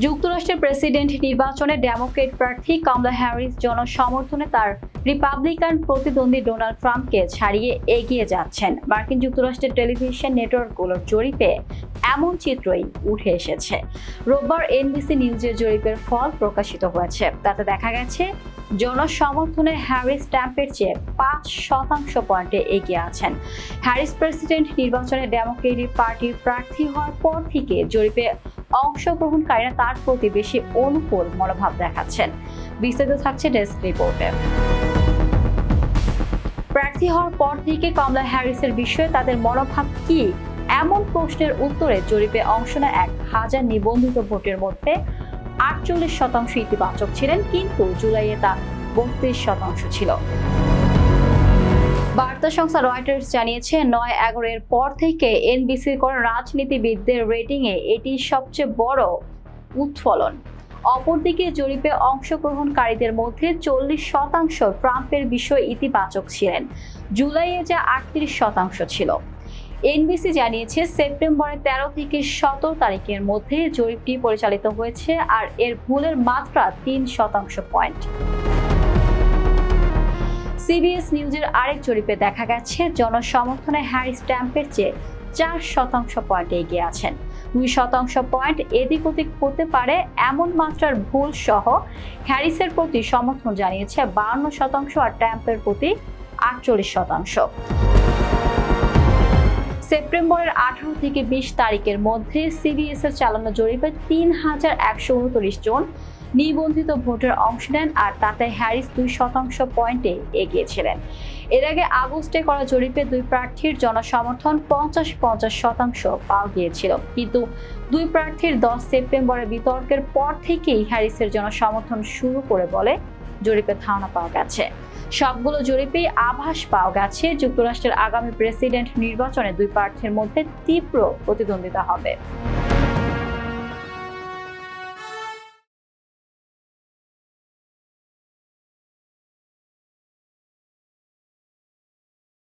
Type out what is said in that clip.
যুক্তরাষ্ট্রের প্রেসিডেন্ট নির্বাচনে ডেমোক্রেট প্রার্থী কামালা হ্যারিস জনসমর্থনে তার রিপাবলিকান প্রতিদ্বন্দ্বী ডোনাল্ড ট্রাম্পকে ছাড়িয়ে এগিয়ে যাচ্ছেন। মার্কিন যুক্তরাষ্ট্রের টেলিভিশন নেটওয়ার্কগুলোর জরিপে এমন চিত্রই উঠে এসেছে। রোববার এনবিসি নিউজের জরিপের ফল প্রকাশিত হয়েছে। তাতে দেখা গেছে জনসমর্থনে হ্যারিস ট্রাম্পের চেয়ে 5% পয়েন্টে এগিয়ে আছেন। হ্যারিস প্রেসিডেন্ট নির্বাচনে ডেমোক্রেটিক পার্টির প্রার্থী হওয়ার পর থেকে জরিপে অংশগ্রহণকারীরা তার প্রতি বেশি অনুকূল মনোভাব দেখাচ্ছেন। বিস্তারিত থাকছে ডেস্ক রিপোর্টে। প্রার্থী হওয়ার পর থেকে কামালা হ্যারিসের বিষয়ে তাদের মনোভাব কি, এমন প্রশ্নের উত্তরে জরিপে অংশ নেয় 1000 নিবন্ধিত ভোটের মধ্যে 48% ইতিবাচক ছিলেন, কিন্তু জুলাইয়ে তা 32% ছিল। বার্তা সংস্থা রয়টার্স জানিয়েছে 9/11-এর পর থেকে এনবিসির করা রাজনীতিবিদদের রেটিংয়ে এটি সবচেয়ে বড় উৎফলন। অপরদিকে জরিপে অংশগ্রহণকারীদের মধ্যে 40% ট্রাম্পের বিষয়ে ইতিবাচক ছিলেন, জুলাইয়ে যা 38% ছিল। এনবিসি জানিয়েছে সেপ্টেম্বরের 13 থেকে 17 তারিখের মধ্যে জরিপটি পরিচালিত হয়েছে, আর এর ভুলের মাত্রা 3% পয়েন্ট। সিবিএস নিউজের আরেক জরিপে দেখা গেছে জনসমর্থনে হ্যারিস ট্রাম্পের চেয়ে 4% পয়েন্টে এগিয়ে আছেন। 2% পয়েন্ট এদিক ওদিক হতে পারে এমন মাত্রার ভুল সহ হ্যারিসের প্রতি সমর্থন জানিয়েছে 52% আর ট্রাম্পের প্রতি 48%। সেপ্টেম্বরের 18 থেকে 20 তারিখের মধ্যে সিবিএস এর চালানো জরিপে 3139 জন নিবন্ধিত ভোটার অংশ নেন, আর তাতে হ্যারিস 2% পয়েন্টে এগিয়েছিলেন। এর আগে আগস্টে করা জরিপে দুই প্রার্থীর জনসমর্থন 50-50% পাওয়া গিয়েছিল, কিন্তু দুই প্রার্থীর 10 সেপ্টেম্বরের বিতর্কের পর থেকেই হ্যারিসের জনসমর্থন শুরু করে বলে জরিপে ধারণা পাওয়া গেছে। সবগুলো জরিপেই আভাস পাওয়া গেছে যুক্তরাষ্ট্রের আগামী প্রেসিডেন্ট নির্বাচনে দুই প্রার্থীর মধ্যে তীব্র প্রতিদ্বন্দ্বিতা হবে।